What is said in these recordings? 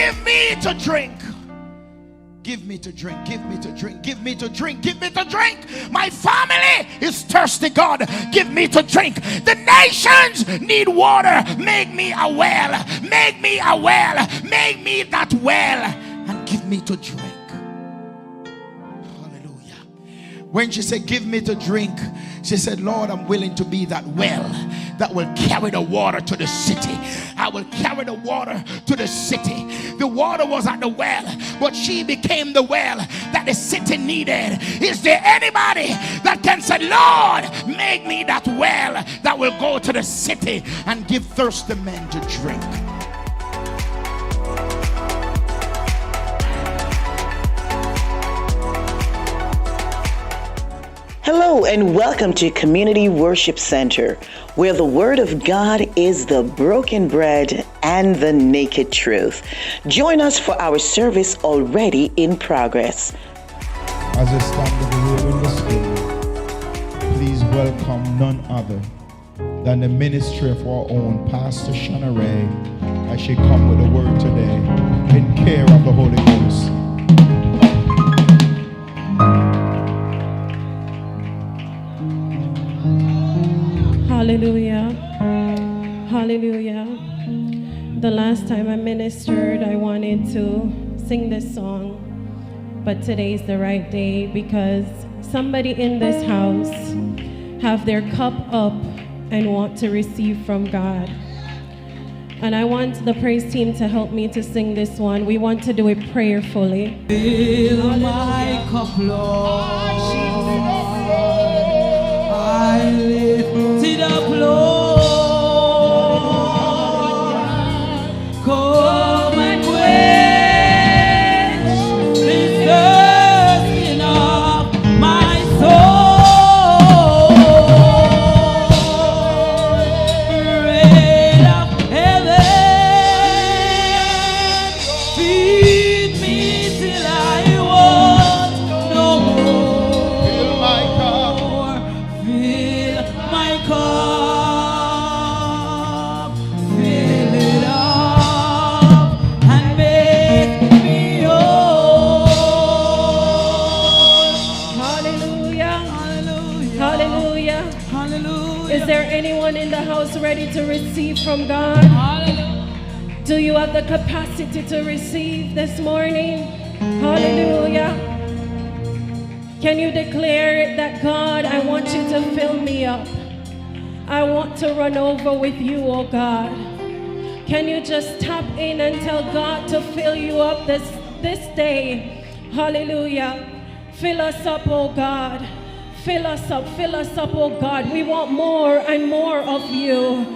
give me to drink. Give me to drink, give me to drink, give me to drink, give me to drink. My family is thirsty, God. Give me to drink. The nations need water. Make me a well. Make me a well. Make me that well. And give me to drink. Hallelujah. When she said, give me to drink, she said, Lord, I'm willing to be that well that will carry the water to the city. I will carry the water to the city. The water was at the well, but she became the well that the city needed. Is there anybody that can say, Lord, make me that well that will go to the city and give thirsty men to drink? Hello and welcome to Community Worship Center, where the Word of God is the broken bread and the naked truth. Join us for our service already in progress. As I stand here in the spirit, please welcome none other than the ministry of our own Pastor Shana Ray as she come with the word today in care of the Holy Ghost. Hallelujah. Hallelujah. The last time I ministered, I wanted to sing this song, but today's the right day because somebody in this house have their cup up and want to receive from God. And I want the praise team to help me to sing this one. We want to do it prayerfully. Fill my cup, Lord. I lift it up, Lord. Come and quench this thirsting of my soul. Rain of heaven, feed me till I want no more. Fill my cup. Fill my cup, fill it up, and make me whole. Hallelujah. Hallelujah. Hallelujah. Hallelujah. Is there anyone in the house ready to receive from God? Hallelujah. Do you have the capacity to receive this morning? Hallelujah. Can you declare that, God, I want you to fill me up. I want to run over with you, oh God. Can you just tap in and tell God to fill you up this day? Hallelujah. Fill us up, oh God. Fill us up, oh God. We want more and more of you.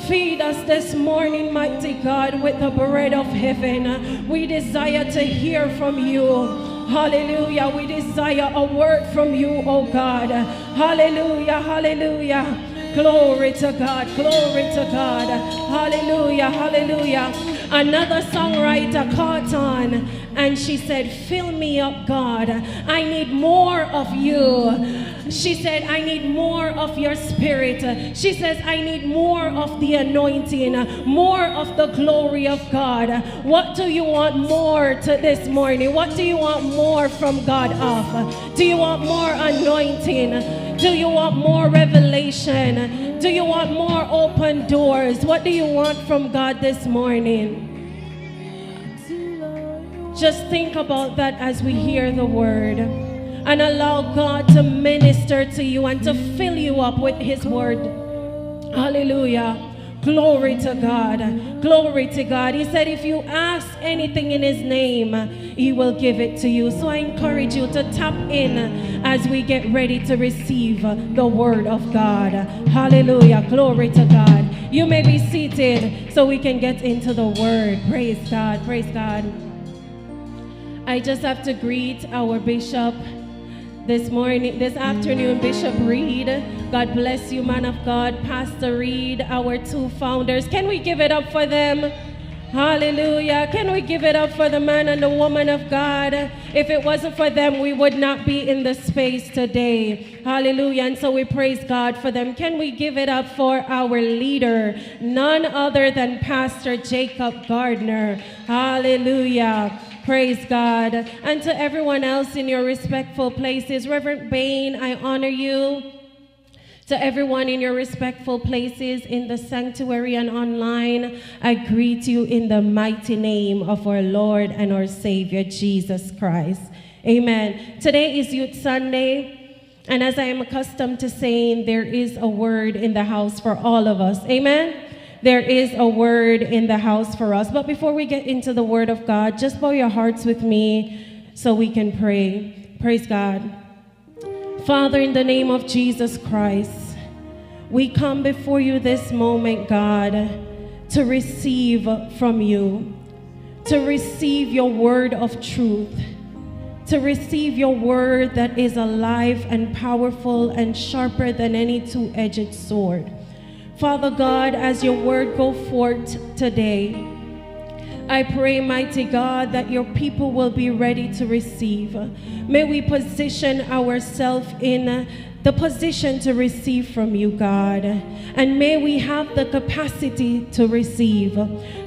Feed us this morning, mighty God, with the bread of heaven. We desire to hear from you. Hallelujah. We desire a word from you, oh God. Hallelujah. Hallelujah. Glory to God. Glory to God. Hallelujah. Hallelujah. Another songwriter caught on and she said, fill me up, God. I need more of you. She said, I need more of your spirit. She says, I need more of the anointing, more of the glory of God. What do you want more to this morning? What do you want more from God of? Do you want more anointing? Do you want more revelation? Do you want more open doors? What do you want from God this morning? Just think about that as we hear the word and allow God to minister to you and to fill you up with his word. Hallelujah. Glory to God. Glory to God. He said if you ask anything in his name, he will give it to you. So I encourage you to tap in as we get ready to receive the word of God. Hallelujah. Glory to God. You may be seated so we can get into the word. Praise God. Praise God. I just have to greet our bishop this afternoon, Bishop Reid. God bless you, man of God. Pastor Reid, our two founders. Can we give it up for them? Hallelujah. Can we give it up for the man and the woman of God? If it wasn't for them, we would not be in the space today. Hallelujah. And so we praise God for them. Can we give it up for our leader, none other than Pastor Jacob Gardner? Hallelujah. Praise God. And to everyone else in your respectful places, Reverend Bain, I honor you. To everyone in your respectful places in the sanctuary and online, I greet you in the mighty name of our Lord and our Savior, Jesus Christ. Amen. Today is Youth Sunday, and as I am accustomed to saying, there is a word in the house for all of us. Amen. There is a word in the house for us. But before we get into the word of God, just bow your hearts with me so we can pray. Praise God. Father, in the name of Jesus Christ, we come before you this moment, God, to receive from you, to receive your word of truth, to receive your word that is alive and powerful and sharper than any two-edged sword. Father God, as your word go forth today, I pray, mighty God, that your people will be ready to receive. May we position ourselves in the position to receive from you, God. And may we have the capacity to receive.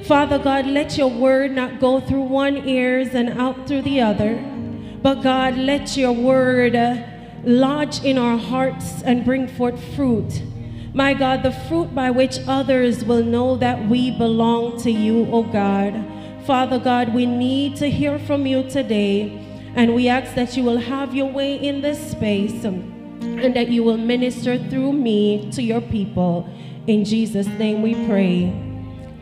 Father God, let your word not go through one ears and out through the other. But God, let your word lodge in our hearts and bring forth fruit. My God, the fruit by which others will know that we belong to you, oh God. Father God, we need to hear from you today, and we ask that you will have your way in this space and that you will minister through me to your people. In Jesus' name we pray.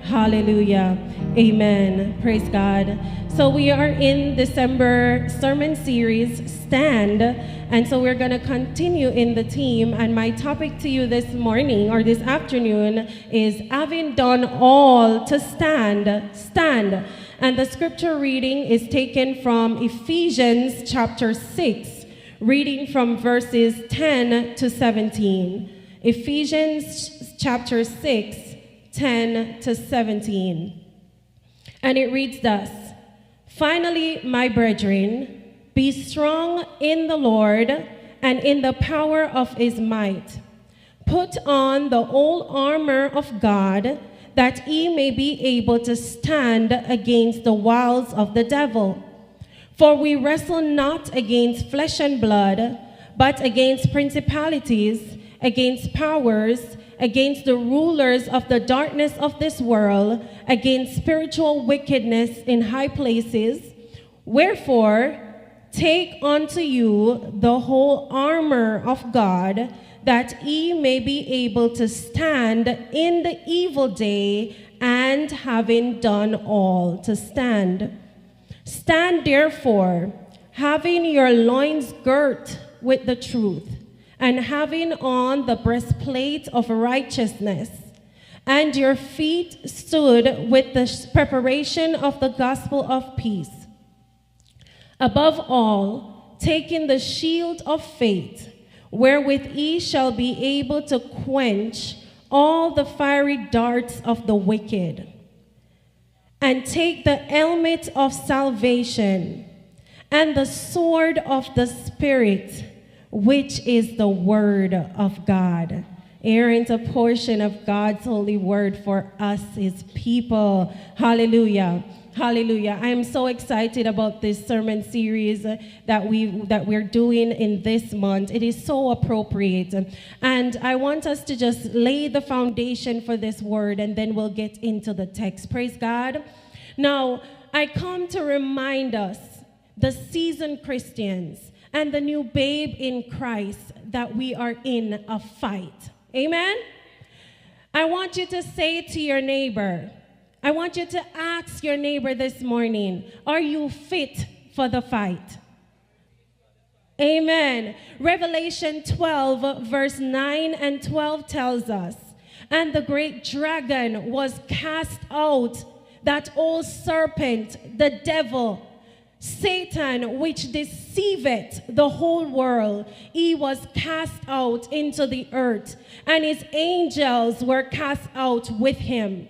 Hallelujah. Amen. Praise God. So we are in December sermon series, Stand. And so we're going to continue in the theme. And my topic to you this morning or this afternoon is, having done all to stand, stand. And the scripture reading is taken from Ephesians chapter 6, reading from verses 10 to 17. Ephesians chapter 6, 10 to 17. And it reads thus: Finally, my brethren, be strong in the Lord and in the power of his might. Put on the whole armor of God, that ye may be able to stand against the wiles of the devil. For we wrestle not against flesh and blood, but against principalities, against powers, against the rulers of the darkness of this world, against spiritual wickedness in high places. Wherefore, take unto you the whole armor of God, that ye may be able to stand in the evil day, and having done all, to stand. Stand therefore, having your loins girt with the truth, and having on the breastplate of righteousness, and your feet stood with the preparation of the gospel of peace. Above all, taking the shield of faith, wherewith ye shall be able to quench all the fiery darts of the wicked, and take the helmet of salvation, and the sword of the Spirit, which is the word of God. Here is a portion of God's holy word for us, his people. Hallelujah. Hallelujah. I am so excited about this sermon series that we're doing in this month. It is so appropriate. And I want us to just lay the foundation for this word, and then we'll get into the text. Praise God. Now, I come to remind us, the seasoned Christians and the new babe in Christ, that we are in a fight. Amen? I want you to say to your neighbor, I want you to ask your neighbor this morning, are you fit for the fight? Amen. Revelation 12, verse 9 and 12 tells us, and the great dragon was cast out, that old serpent, the devil, Satan, which deceiveth the whole world. He was cast out into the earth, and his angels were cast out with him.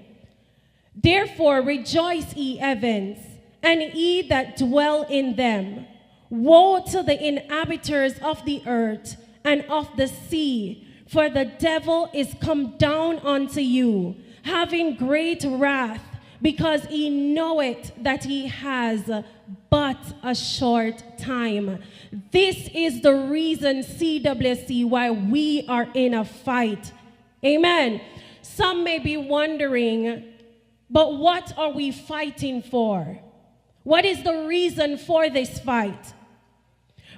Therefore rejoice, ye heavens, and ye that dwell in them. Woe to the inhabitants of the earth and of the sea, for the devil is come down unto you, having great wrath, because he knoweth that he has but a short time. This is the reason, CWC, why we are in a fight. Amen. Some may be wondering, but what are we fighting for? What is the reason for this fight?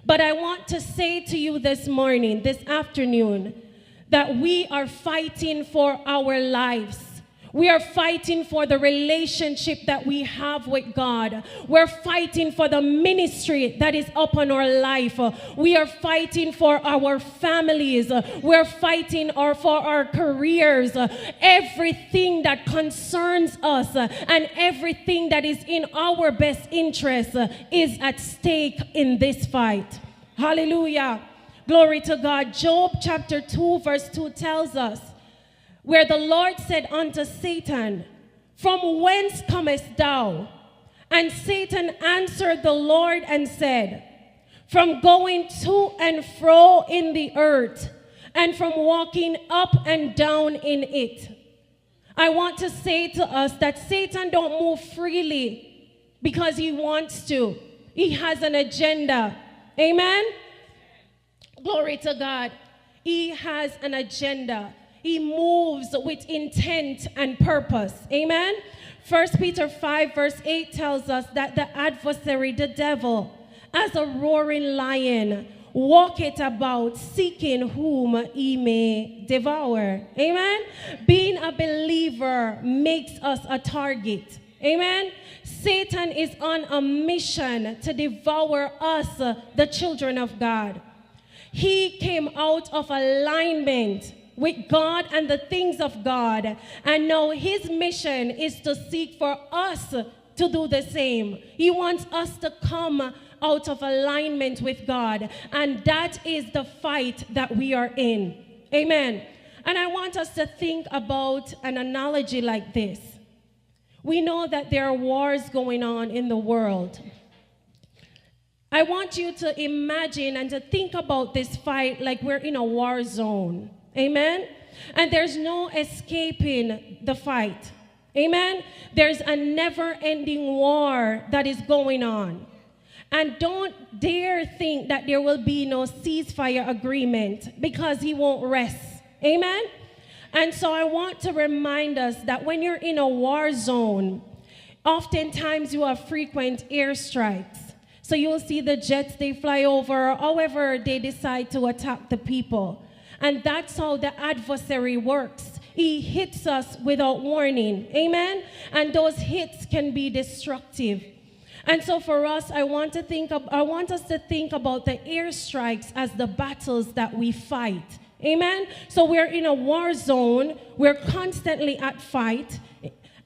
But I want to say to you this morning, this afternoon, that we are fighting for our lives. We are fighting for the relationship that we have with God. We're fighting for the ministry that is upon our life. We are fighting for our families. We're fighting for our careers. Everything that concerns us and everything that is in our best interest is at stake in this fight. Hallelujah. Glory to God. Job chapter 2 verse 2 tells us, where the Lord said unto Satan, from whence comest thou? And Satan answered the Lord and said, from going to and fro in the earth, and from walking up and down in it. I want to say to us that Satan don't move freely because he wants to. He has an agenda. Amen? Glory to God. He has an agenda. He moves with intent and purpose. Amen? 1 Peter 5 verse 8 tells us that the adversary, the devil, as a roaring lion, walketh about seeking whom he may devour. Amen? Being a believer makes us a target. Amen? Satan is on a mission to devour us, the children of God. He came out of alignment with God and the things of God. And now his mission is to seek for us to do the same. He wants us to come out of alignment with God. And that is the fight that we are in. Amen. And I want us to think about an analogy like this. We know that there are wars going on in the world. I want you to imagine and to think about this fight like we're in a war zone. Amen? And there's no escaping the fight. Amen? There's a never-ending war that is going on. And don't dare think that there will be no ceasefire agreement, because he won't rest. Amen? And so I want to remind us that when you're in a war zone, oftentimes you have frequent airstrikes. So you'll see the jets, they fly over, however they decide to attack the people. And that's how the adversary works. He hits us without warning. Amen? And those hits can be destructive. And so for us, I want us to think about the airstrikes as the battles that we fight. Amen? So we're in a war zone. We're constantly at fight.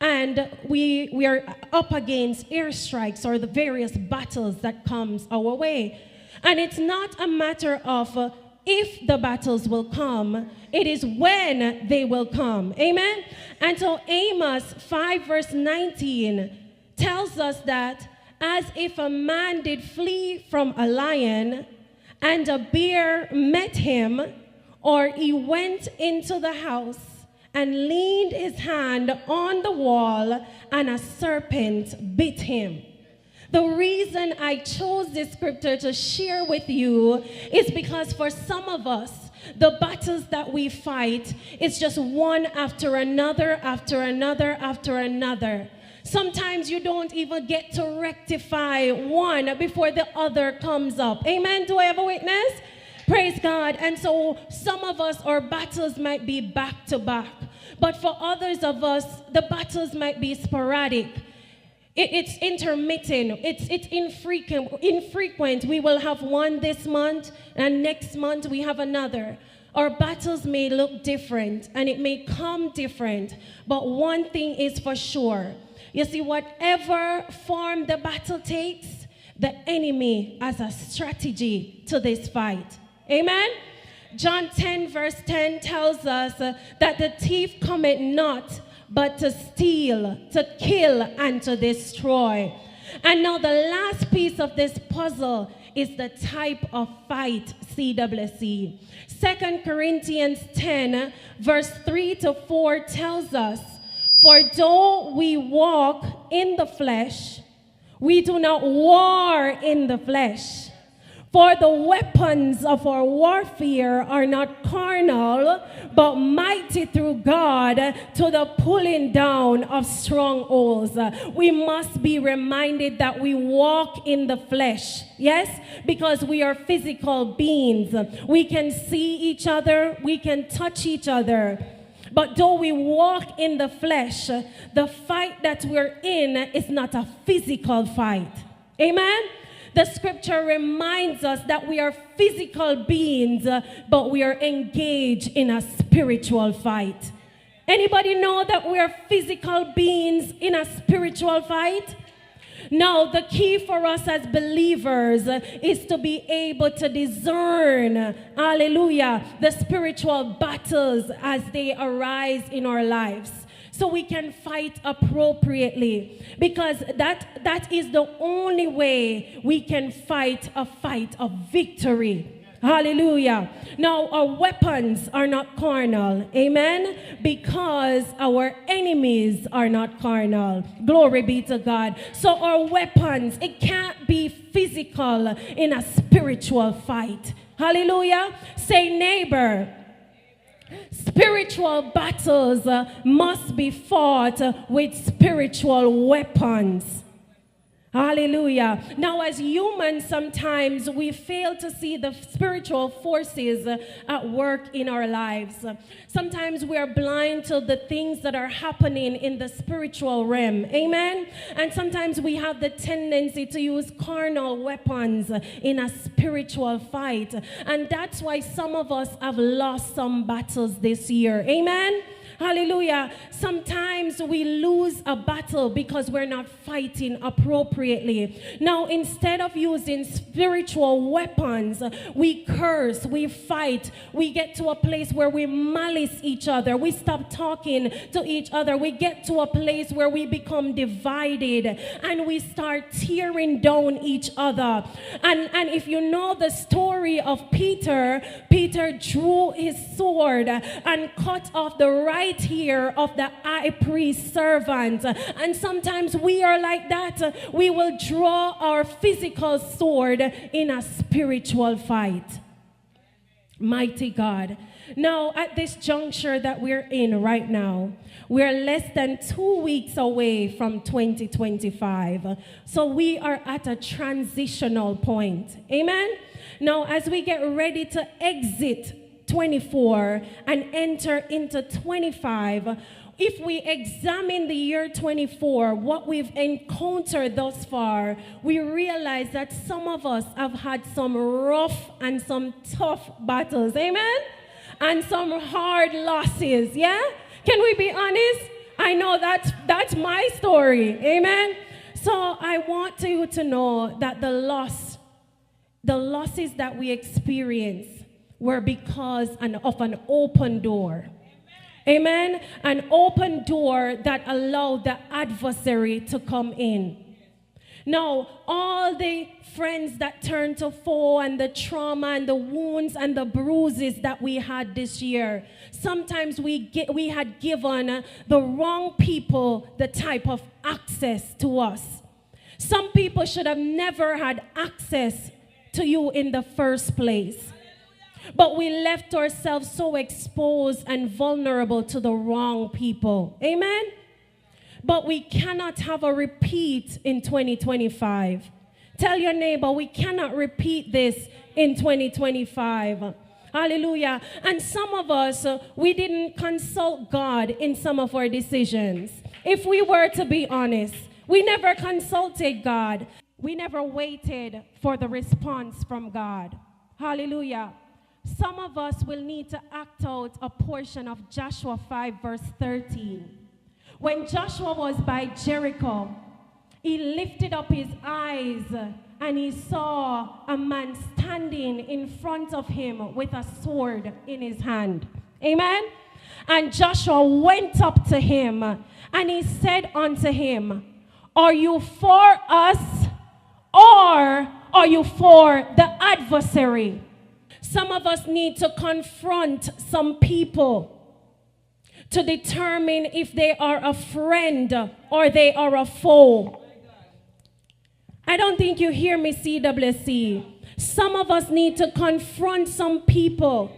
And we are up against airstrikes or the various battles that comes our way. And it's not a matter of if the battles will come, it is when they will come. Amen? And so Amos 5 verse 19 tells us that as if a man did flee from a lion and a bear met him, or he went into the house and leaned his hand on the wall and a serpent bit him. The reason I chose this scripture to share with you is because for some of us, the battles that we fight is just one after another, after another, after another. Sometimes you don't even get to rectify one before the other comes up. Amen? Do I have a witness? Praise God. And so some of us, our battles might be back to back. But for others of us, the battles might be sporadic. It's intermittent. It's infrequent. We will have one this month, and next month we have another. Our battles may look different, and it may come different. But one thing is for sure. You see, whatever form the battle takes, the enemy has a strategy to this fight. Amen? John 10 verse 10 tells us that the thief cometh not, but to steal, to kill, and to destroy. And now the last piece of this puzzle is the type of fight, CWC. 2 Corinthians 10, verse 3 to 4 tells us, for though we walk in the flesh, we do not war in the flesh. For the weapons of our warfare are not carnal, but mighty through God to the pulling down of strongholds. We must be reminded that we walk in the flesh. Yes, because we are physical beings. We can see each other, we can touch each other. But though we walk in the flesh, the fight that we're in is not a physical fight. Amen? The scripture reminds us that we are physical beings, but we are engaged in a spiritual fight. Anybody know that we are physical beings in a spiritual fight? Now, the key for us as believers is to be able to discern, hallelujah, the spiritual battles as they arise in our lives, so we can fight appropriately, because that is the only way we can fight a fight of victory. Hallelujah. Now, our weapons are not carnal. Amen. Because our enemies are not carnal. Glory be to God. So our weapons, it can't be physical in a spiritual fight. Hallelujah. Say, neighbor, spiritual battles must be fought with spiritual weapons. Hallelujah. Now, as humans, sometimes we fail to see the spiritual forces at work in our lives. Sometimes we are blind to the things that are happening in the spiritual realm. Amen. And sometimes we have the tendency to use carnal weapons in a spiritual fight. And that's why some of us have lost some battles this year. Amen. Hallelujah. Sometimes we lose a battle because we're not fighting appropriately. Now, instead of using spiritual weapons, we curse, we fight, we get to a place where we malice each other, we stop talking to each other, we get to a place where we become divided and we start tearing down each other. And if you know the story of Peter drew his sword and cut off the right ear of the high priest servant. And sometimes we are like that. We will draw our physical sword in a spiritual fight. Mighty God. Now, at this juncture that we're in right now, we're less than 2 weeks away from 2025. So we are at a transitional point. Amen? Now, as we get ready to exit 24 and enter into 25, if we examine the year 24, what we've encountered thus far, we realize that some of us have had some rough and some tough battles, amen? And some hard losses, yeah? Can we be honest? I know that's my story, amen? So I want you to know that the losses that we experience were because of an open door. Amen? An open door that allowed the adversary to come in. Now, all the friends that turned to foe and the trauma and the wounds and the bruises that we had this year, sometimes we had given the wrong people the type of access to us. Some people should have never had access to you in the first place. But we left ourselves so exposed and vulnerable to the wrong people. Amen? But we cannot have a repeat in 2025. Tell your neighbor, we cannot repeat this in 2025. Hallelujah. And some of us, we didn't consult God in some of our decisions. If we were to be honest, we never consulted God. We never waited for the response from God. Hallelujah. Some of us will need to act out a portion of Joshua 5 verse 13. When Joshua was by Jericho, he lifted up his eyes and he saw a man standing in front of him with a sword in his hand. Amen? And Joshua went up to him, and he said unto him, are you for us, or are you for the adversary? Some of us need to confront some people to determine if they are a friend or they are a foe. I don't think you hear me, CWC. Some of us need to confront some people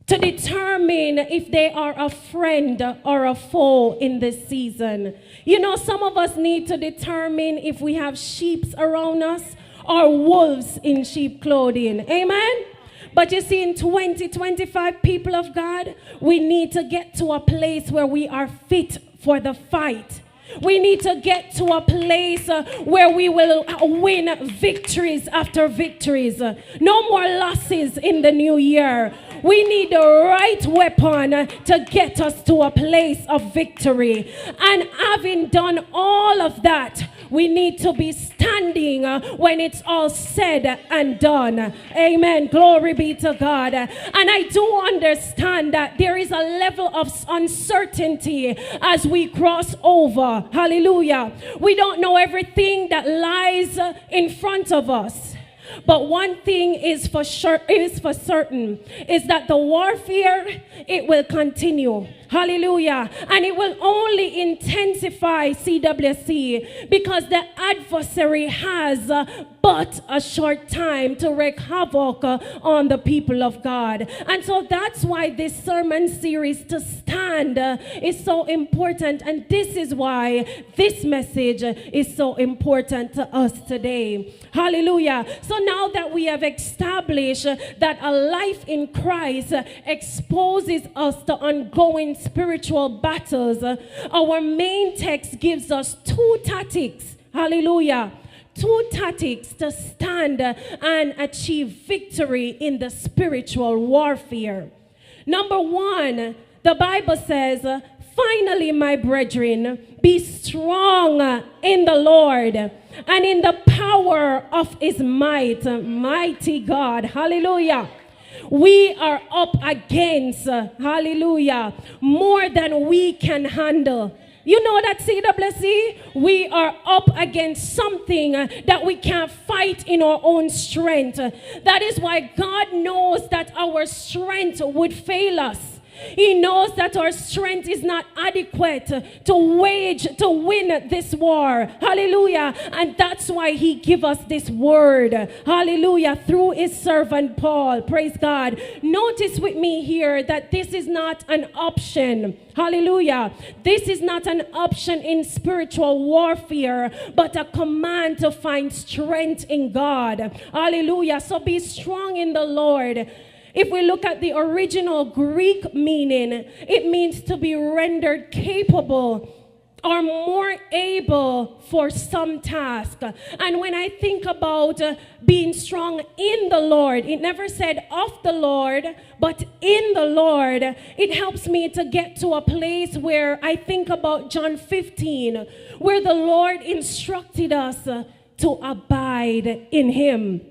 to determine if they are a friend or a foe in this season. You know, some of us need to determine if we have sheep around us or wolves in sheep clothing. Amen? But you see, in 2025, people of God, we need to get to a place where we are fit for the fight. We need to get to a place where we will win victories after victories. No more losses in the new year. We need the right weapon to get us to a place of victory. And having done all of that, we need to be standing when it's all said and done. Amen. Glory be to God. And I do understand that there is a level of uncertainty as we cross over. Hallelujah. We don't know everything that lies in front of us. But one thing is for sure, is for certain, is that the warfare, it will continue. Hallelujah. And it will only intensify, CWC, because the adversary has but a short time to wreak havoc on the people of God. And so that's why this sermon series, To Stand, is so important. And this is why this message is so important to us today. Hallelujah. So now that we have established that a life in Christ exposes us to ongoing spiritual battles, our main text gives us two tactics. Hallelujah. Two tactics to stand and achieve victory in the spiritual warfare. Number one, the Bible says, finally, my brethren, be strong in the Lord and in the power of his might. Mighty God. Hallelujah. We are up against, hallelujah, more than we can handle. You know that, CWC? We are up against something that we can't fight in our own strength. That is why God knows that our strength would fail us. He knows that our strength is not adequate to win this war. Hallelujah. And that's why he give us this word. Hallelujah. Through his servant Paul. Praise God. Notice with me here that this is not an option. Hallelujah. This is not an option in spiritual warfare, but a command to find strength in God. Hallelujah. So be strong in the Lord. If we look at the original Greek meaning, it means to be rendered capable or more able for some task. And when I think about being strong in the Lord, it never said of the Lord, but in the Lord, it helps me to get to a place where I think about John 15, where the Lord instructed us to abide in him.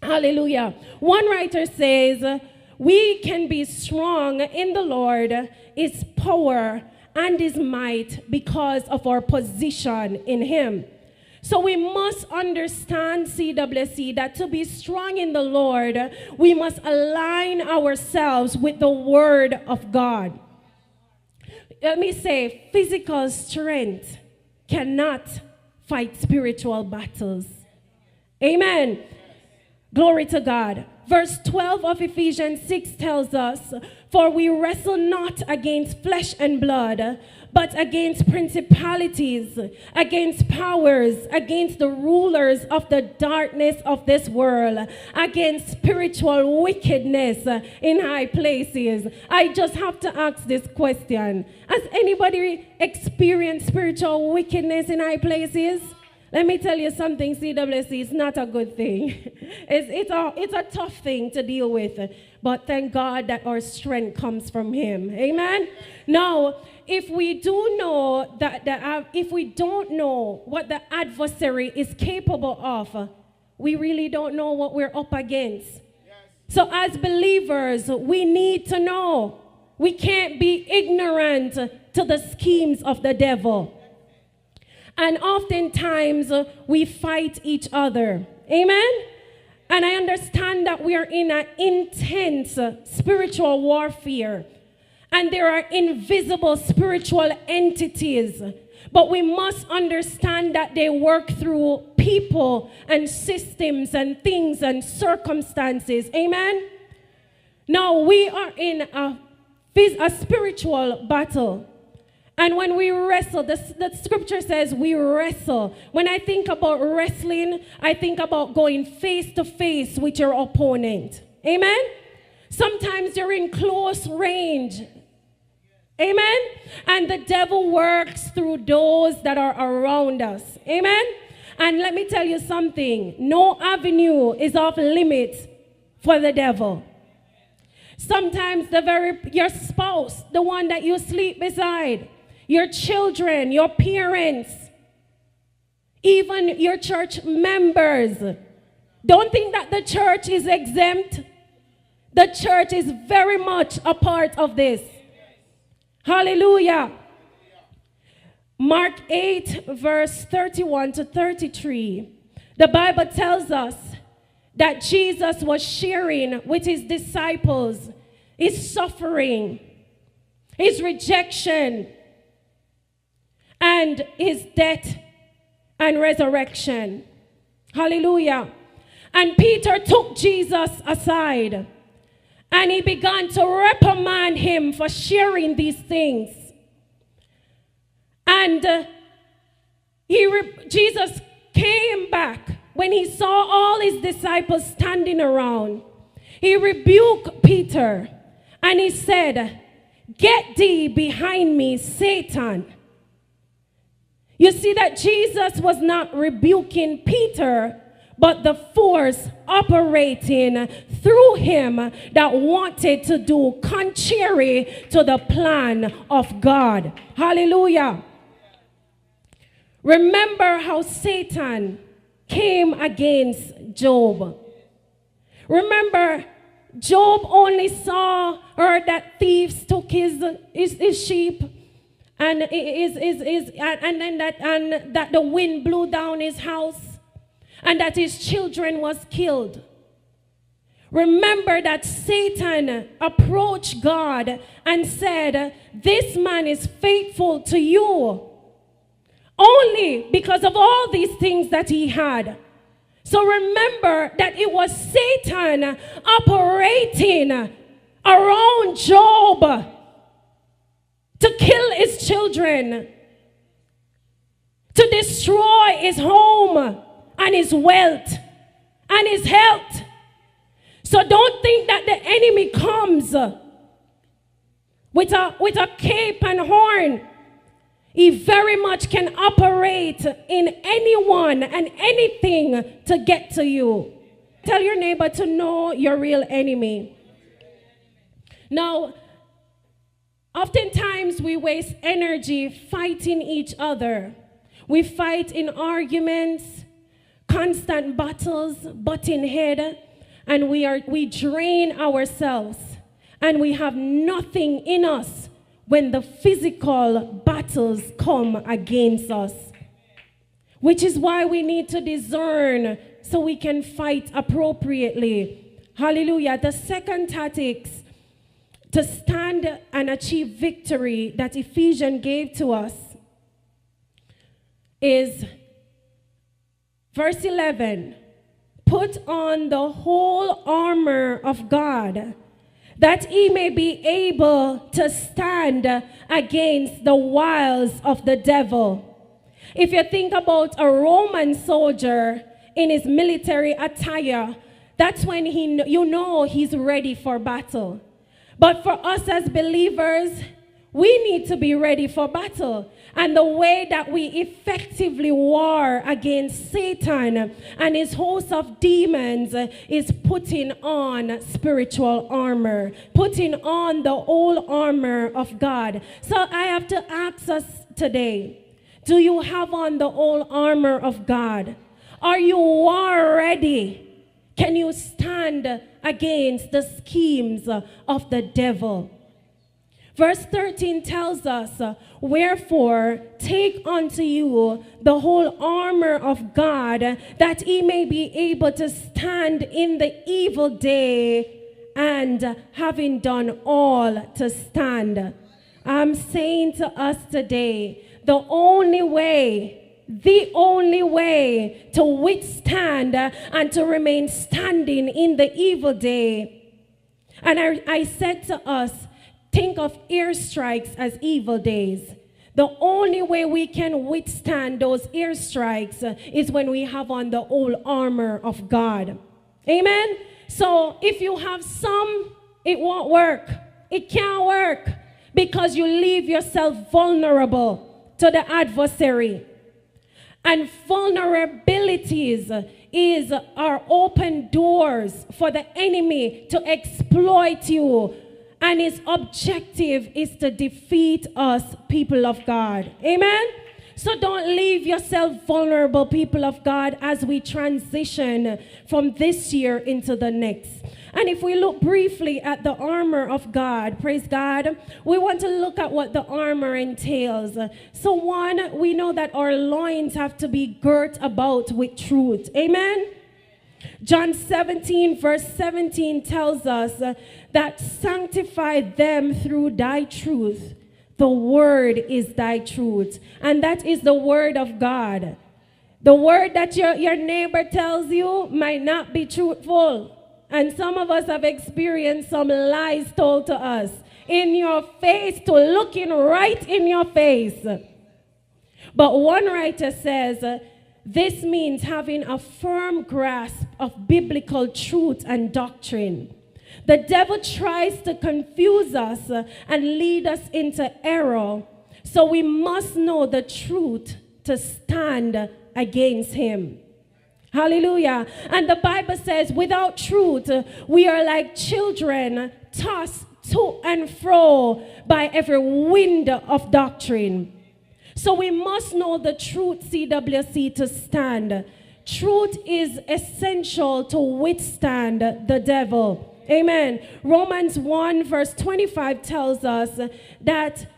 Hallelujah. One writer says, we can be strong in the Lord, his power and his might because of our position in him. So we must understand, CWC, that to be strong in the Lord, we must align ourselves with the word of God. Let me say, physical strength cannot fight spiritual battles. Amen. Glory to God. Verse 12 of Ephesians 6 tells us, for we wrestle not against flesh and blood, but against principalities, against powers, against the rulers of the darkness of this world, against spiritual wickedness in high places. I just have to ask this question. Has anybody experienced spiritual wickedness in high places? Let me tell you something, CWC, it's not a good thing. It's a tough thing to deal with. But thank God that our strength comes from him. Amen? Now, if we do know if we don't know what the adversary is capable of, we really don't know what we're up against. Yes. So as believers, we need to know. We can't be ignorant to the schemes of the devil. And oftentimes we fight each other. Amen? And I understand that we are in an intense spiritual warfare. And there are invisible spiritual entities. But we must understand that they work through people and systems and things and circumstances. Amen? Now we are in a spiritual battle. And when we wrestle, the scripture says we wrestle. When I think about wrestling, I think about going face to face with your opponent. Amen? Sometimes you're in close range. Amen? And the devil works through those that are around us. Amen? And let me tell you something. No avenue is off limits for the devil. Sometimes your spouse, the one that you sleep beside, your children, your parents, even your church members. Don't think that the church is exempt. The church is very much a part of this. Hallelujah. Mark 8, verse 31 to 33. The Bible tells us that Jesus was sharing with his disciples his suffering, his rejection, and his death and resurrection. Hallelujah. And Peter took Jesus aside and he began to reprimand him for sharing these things. And Jesus came back when he saw all his disciples standing around. He rebuked Peter and he said, "Get thee behind me, Satan." You see that Jesus was not rebuking Peter, but the force operating through him that wanted to do contrary to the plan of God. Hallelujah. Remember how Satan came against Job. Remember, Job only saw that thieves took his sheep, and that the wind blew down his house, and that his children was killed. Remember that Satan approached God and said, "This man is faithful to you," only because of all these things that he had. So remember that it was Satan operating around Job to kill his children, to destroy his home and his wealth and his health. So don't think that the enemy comes with a cape and horn. He very much can operate in anyone and anything to get to you. Tell your neighbor to know your real enemy. Now, oftentimes we waste energy fighting each other. We fight in arguments, constant battles, butting head, and we drain ourselves, and we have nothing in us when the physical battles come against us. Which is why we need to discern so we can fight appropriately. Hallelujah. The second tactics to stand and achieve victory that Ephesians gave to us is verse 11. Put on the whole armor of God, that he may be able to stand against the wiles of the devil. If you think about a Roman soldier in his military attire, that's when he's ready for battle. But for us as believers, we need to be ready for battle. And the way that we effectively war against Satan and his host of demons is putting on spiritual armor, putting on the whole armor of God. So I have to ask us today, do you have on the whole armor of God? Are you war ready? Can you stand against the schemes of the devil? Verse 13 tells us, wherefore, take unto you the whole armor of God, that ye may be able to stand in the evil day, and having done all to stand. I'm saying to us today, the only way to withstand and to remain standing in the evil day. And I said to us, think of airstrikes as evil days. The only way we can withstand those airstrikes is when we have on the whole armor of God. Amen? So if you have some, it won't work. It can't work because you leave yourself vulnerable to the adversary. And vulnerabilities are open doors for the enemy to exploit you. And his objective is to defeat us, people of God. Amen? So don't leave yourself vulnerable, people of God, as we transition from this year into the next. And if we look briefly at the armor of God, praise God, we want to look at what the armor entails. So one, we know that our loins have to be girt about with truth. Amen? John 17 verse 17 tells us that sanctify them through thy truth. The word is thy truth. And that is the word of God. The word that your neighbor tells you might not be truthful. And some of us have experienced some lies told to us in your face, to looking right in your face. But one writer says, this means having a firm grasp of biblical truth and doctrine. The devil tries to confuse us and lead us into error, so we must know the truth to stand against him. Hallelujah. And the Bible says, without truth, we are like children tossed to and fro by every wind of doctrine. So we must know the truth, CWC, to stand. Truth is essential to withstand the devil. Amen. Romans 1 verse 25 tells us that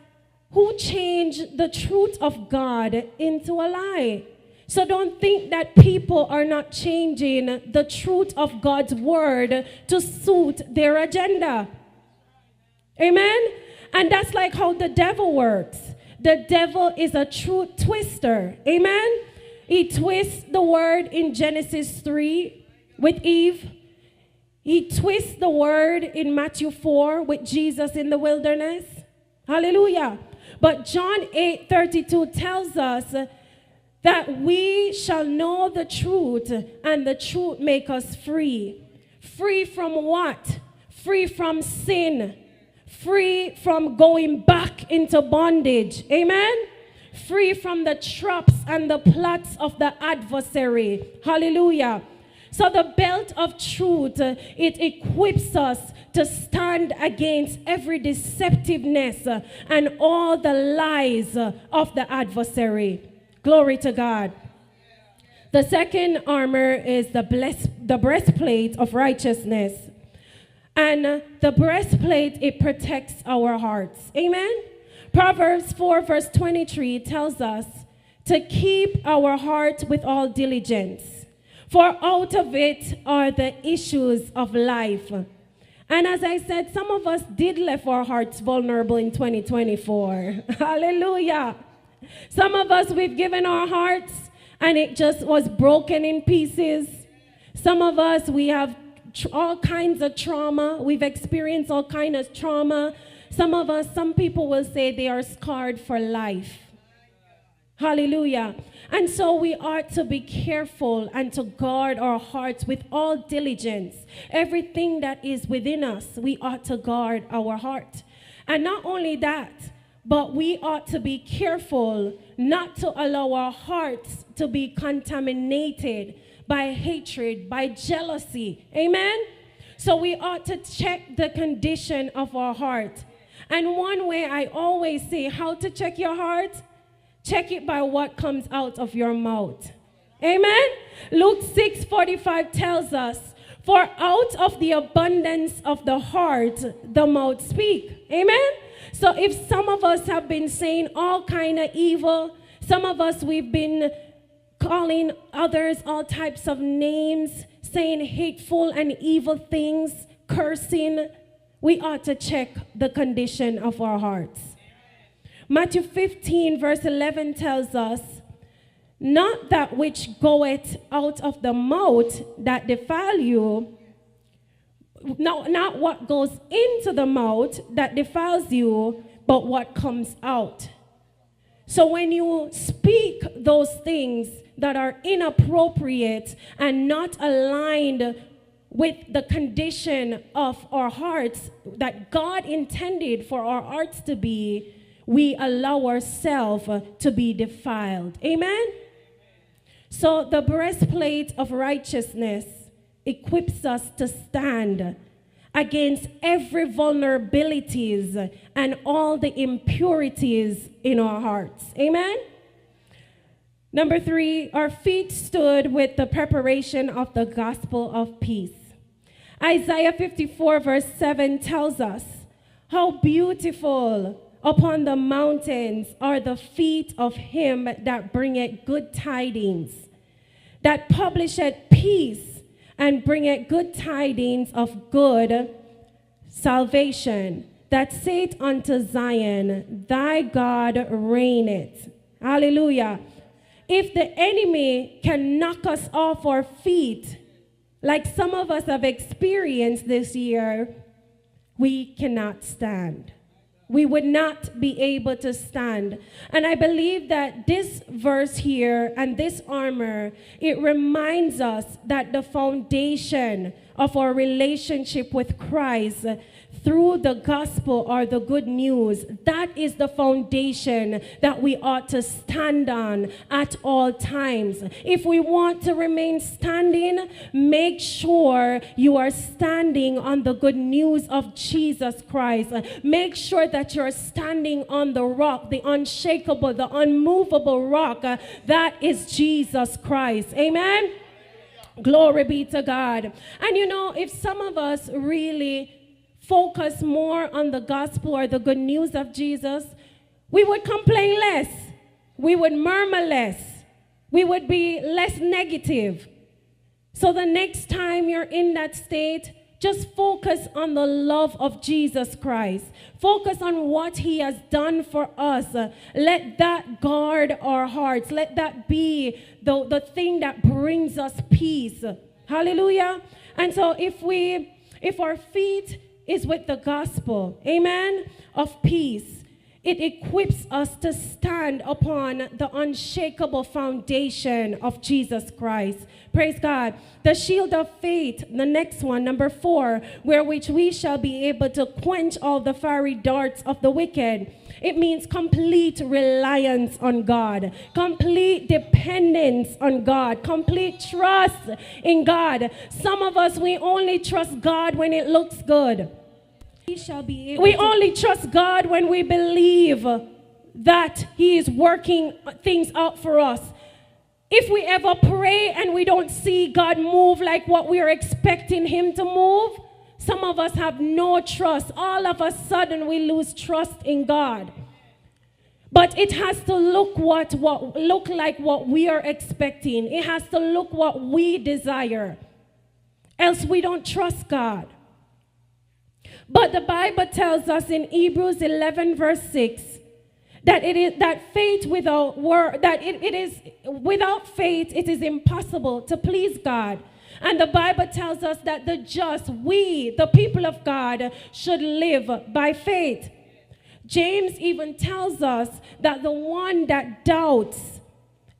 who changed the truth of God into a lie. So don't think that people are not changing the truth of God's word to suit their agenda. Amen. And that's like how the devil works. The devil is a truth twister. Amen. He twists the word in Genesis 3 with Eve. He twists the word in Matthew 4 with Jesus in the wilderness. Hallelujah. But John 8:32 tells us that we shall know the truth, and the truth make us free. Free from what? Free from sin. Free from going back into bondage. Amen? Free from the traps and the plots of the adversary. Hallelujah. So the belt of truth, it equips us to stand against every deceptiveness and all the lies of the adversary. Glory to God. The second armor is the breastplate of righteousness. And the breastplate, it protects our hearts. Amen? Proverbs 4 verse 23 tells us to keep our heart with all diligence, for out of it are the issues of life. And as I said, some of us did leave our hearts vulnerable in 2024. Hallelujah. Some of us, we've given our hearts and it just was broken in pieces. Some of us, we have all kinds of trauma. We've experienced all kinds of trauma. Some people will say they are scarred for life. Hallelujah. And so we ought to be careful and to guard our hearts with all diligence. Everything that is within us, we ought to guard our heart. And not only that, but we ought to be careful not to allow our hearts to be contaminated by hatred, by jealousy. Amen? So we ought to check the condition of our heart. And one way I always say how to check your heart, check it by what comes out of your mouth. Amen? Luke 6:45 tells us, for out of the abundance of the heart, the mouth speak. Amen? So if some of us have been saying all kind of evil, some of us we've been calling others all types of names, saying hateful and evil things, cursing, we ought to check the condition of our hearts. Matthew 15 verse 11 tells us, not that which goeth out of the mouth that defile you, not what goes into the mouth that defiles you, but what comes out. So when you speak those things that are inappropriate and not aligned with the condition of our hearts that God intended for our hearts to be, we allow ourselves to be defiled. Amen? So the breastplate of righteousness equips us to stand against every vulnerabilities and all the impurities in our hearts. Amen? Number 3, our feet stood with the preparation of the gospel of peace. Isaiah 54 verse 7 tells us, how beautiful upon the mountains are the feet of him that bringeth good tidings, that publisheth peace, and bringeth good tidings of good salvation, that saith unto Zion, thy God reigneth. Hallelujah. If the enemy can knock us off our feet, like some of us have experienced this year, we cannot stand. We would not be able to stand. And I believe that this verse here and this armor, it reminds us that the foundation of our relationship with Christ through the gospel or the good news, that is the foundation that we ought to stand on at all times. If we want to remain standing, make sure you are standing on the good news of Jesus Christ. Make sure that you're standing on the rock, the unshakable, the unmovable rock, that is Jesus Christ. Amen? Glory be to God. And you know, if some of us really focus more on the gospel or the good news of Jesus, we would complain less. We would murmur less. We would be less negative. So the next time you're in that state, just focus on the love of Jesus Christ. Focus on what he has done for us. Let that guard our hearts. Let that be the thing that brings us peace. Hallelujah. And so if our feet is with the gospel, amen, of peace, it equips us to stand upon the unshakable foundation of Jesus Christ. Praise God. The shield of faith, the next one, number 4, wherewith we shall be able to quench all the fiery darts of the wicked. It means complete reliance on God, complete dependence on God, complete trust in God. Some of us, we only trust God when it looks good. We only trust God when we believe that he is working things out for us. If we ever pray and we don't see God move like what we are expecting him to move, some of us have no trust. All of a sudden we lose trust in God. But it has to look like what we are expecting. It has to look what we desire. Else we don't trust God. But the Bible tells us in Hebrews 11 verse 6 that it is that faith without work, that it is without faith it is impossible to please God. And the Bible tells us that the just, we, the people of God, should live by faith. James even tells us that the one that doubts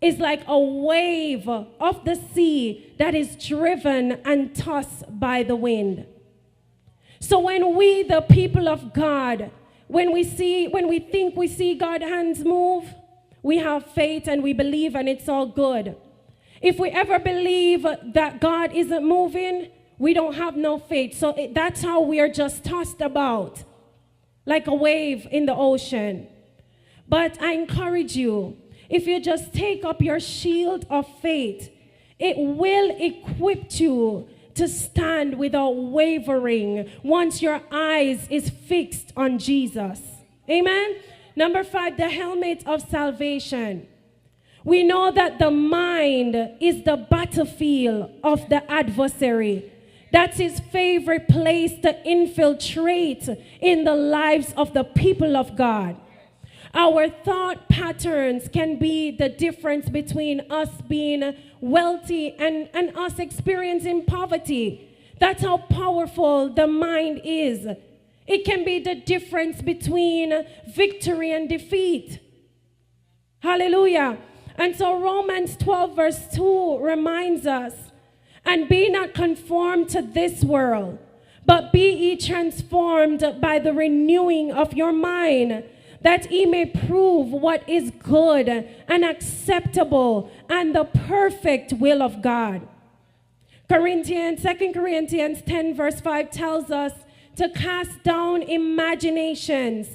is like a wave of the sea that is driven and tossed by the wind. So when we, the people of God, when we think we see God's hands move, we have faith and we believe and it's all good. If we ever believe that God isn't moving, we don't have no faith. So that's how we are just tossed about, like a wave in the ocean. But I encourage you, if you just take up your shield of faith, it will equip you to stand without wavering once your eyes is fixed on Jesus. Amen. Number 5, the helmet of salvation. We know that the mind is the battlefield of the adversary. That's his favorite place to infiltrate in the lives of the people of God. Our thought patterns can be the difference between us being wealthy and us experiencing poverty. That's how powerful the mind is. It can be the difference between victory and defeat. Hallelujah. And so Romans 12 verse 2 reminds us, and be not conformed to this world, but be ye transformed by the renewing of your mind, that ye may prove what is good and acceptable and the perfect will of God. 2 Corinthians 10 verse 5 tells us to cast down imaginations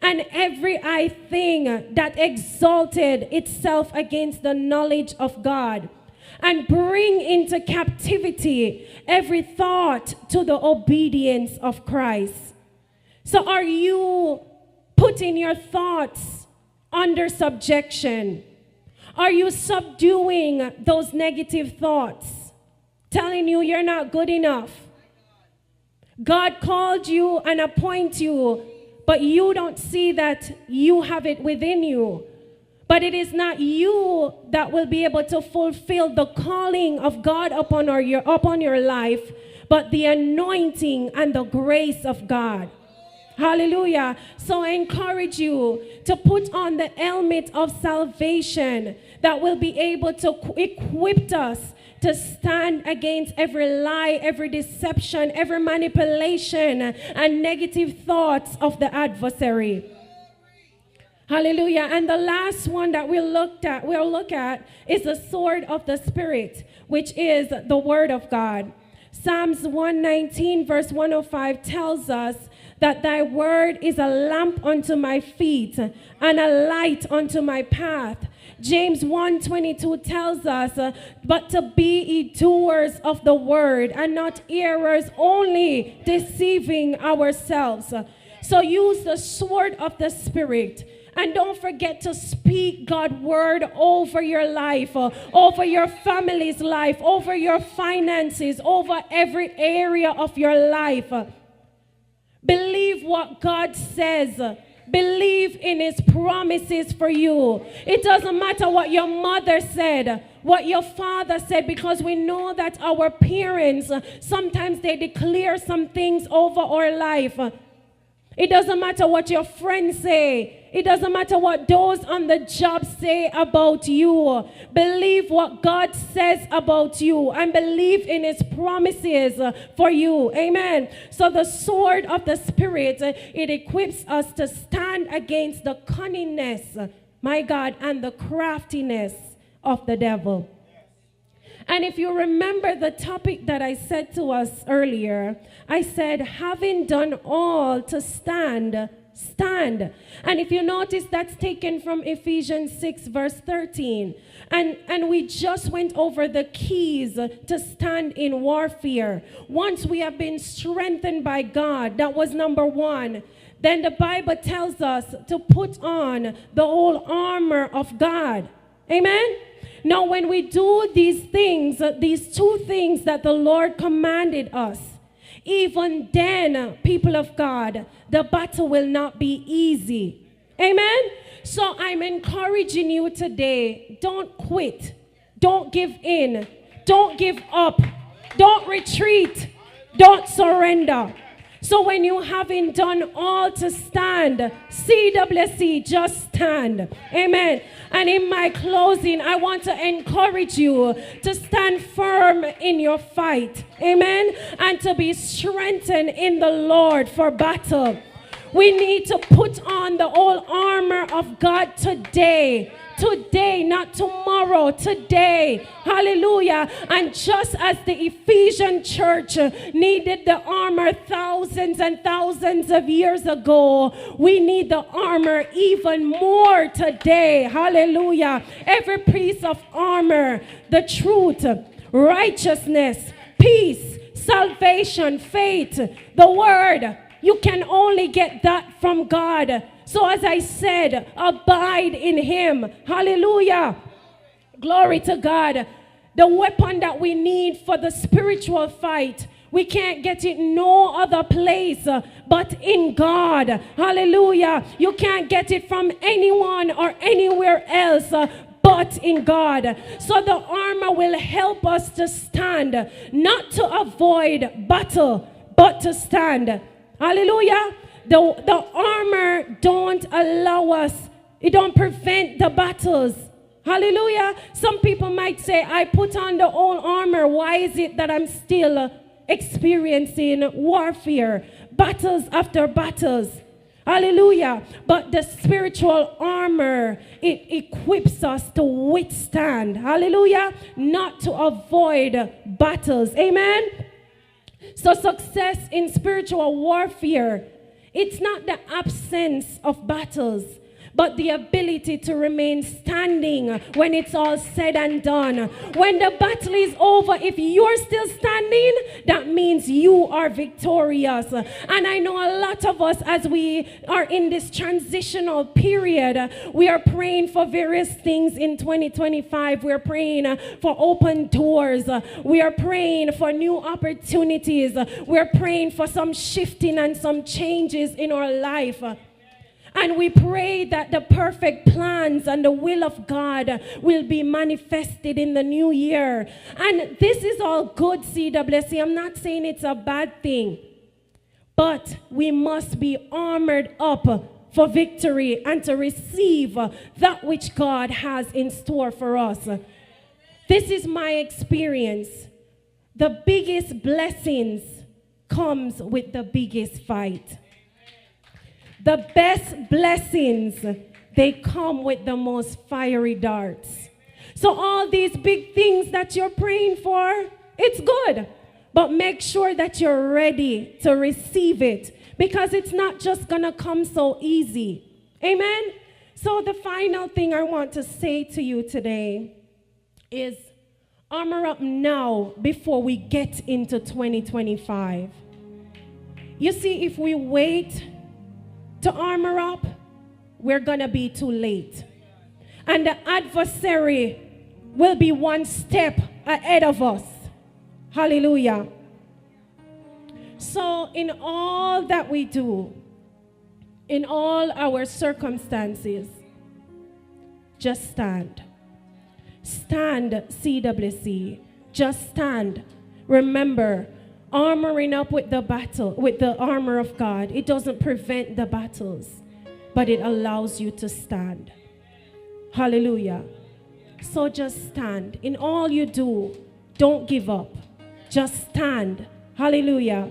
and every high thing that exalted itself against the knowledge of God, and bring into captivity every thought to the obedience of Christ. So are you putting your thoughts under subjection? Are you subduing those negative thoughts, telling you you're not good enough? God called you and appointed you, but you don't see that you have it within you. But it is not you that will be able to fulfill the calling of God upon your life, but the anointing and the grace of God. Hallelujah. So I encourage you to put on the helmet of salvation that will be able to equip us to stand against every lie, every deception, every manipulation, and negative thoughts of the adversary. Hallelujah. And the last one that we'll look at is the sword of the Spirit, which is the word of God. Psalms 119 verse 105 tells us that thy word is a lamp unto my feet and a light unto my path. James 1:22 tells us, but to be ye doers of the word and not hearers only, deceiving ourselves. So use the sword of the Spirit. And don't forget to speak God's word over your life, over your family's life, over your finances, over every area of your life. Believe what God says. Believe in his promises for you. It doesn't matter what your mother said, what your father said, because we know that our parents, sometimes they declare some things over our life. It doesn't matter what your friends say. It doesn't matter what those on the job say about you. Believe what God says about you and believe in his promises for you. Amen. So the sword of the Spirit, it equips us to stand against the cunningness, my God, and the craftiness of the devil. And if you remember the topic that I said to us earlier, I said, having done all to stand, stand. And if you notice, that's taken from Ephesians 6 verse 13. And we just went over the keys to stand in warfare. Once we have been strengthened by God, that was number 1. Then the Bible tells us to put on the whole armor of God. Amen? Now, when we do these things, these 2 things that the Lord commanded us, even then, people of God, the battle will not be easy. Amen? So I'm encouraging you today, don't quit. Don't give in. Don't give up. Don't retreat. Don't surrender. So when you having done all to stand, CWC, just stand. Amen. And in my closing, I want to encourage you to stand firm in your fight. Amen. And to be strengthened in the Lord for battle. We need to put on the whole armor of God today. Today, not tomorrow, today. Hallelujah. And just as the Ephesian church needed the armor thousands and thousands of years ago, we need the armor even more today. Hallelujah. Every piece of armor, the truth, righteousness, peace, salvation, faith, the word. You can only get that from God. So as I said, abide in him. Hallelujah. Glory to God. The weapon that we need for the spiritual fight, we can't get it no other place but in God. Hallelujah. You can't get it from anyone or anywhere else but in God. So the armor will help us to stand, not to avoid battle, but to stand. Hallelujah. The armor don't allow us, it don't prevent the battles. Hallelujah. Some people might say, I put on the whole armor. Why is it that I'm still experiencing warfare, battles after battles? Hallelujah. But the spiritual armor, it equips us to withstand. Hallelujah. Not to avoid battles. Amen. So success in spiritual warfare, it's not the absence of battles, but the ability to remain standing when it's all said and done. When the battle is over, if you're still standing, that means you are victorious. And I know a lot of us, as we are in this transitional period, we are praying for various things in 2025. We're praying for open doors. We are praying for new opportunities. We're praying for some shifting and some changes in our life. And we pray that the perfect plans and the will of God will be manifested in the new year. And this is all good, CWC. I'm not saying it's a bad thing. But we must be armored up for victory and to receive that which God has in store for us. This is my experience. The biggest blessings comes with the biggest fight. The best blessings, they come with the most fiery darts. So all these big things that you're praying for, it's good. But make sure that you're ready to receive it, because it's not just going to come so easy. Amen? So the final thing I want to say to you today is armor up now before we get into 2025. You see, if we wait to armor up, we're going to be too late. And the adversary will be one step ahead of us. Hallelujah. So in all that we do, in all our circumstances, just stand. Stand, CWC. Just stand. Remember, armoring up with the armor of God, it doesn't prevent the battles, but it allows you to stand. Hallelujah. So just stand. In all you do, don't give up. Just stand. Hallelujah.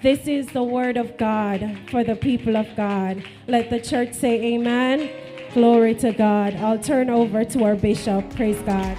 This is the word of God for the people of God. Let the church say amen. Glory to God. I'll turn over to our bishop. Praise God.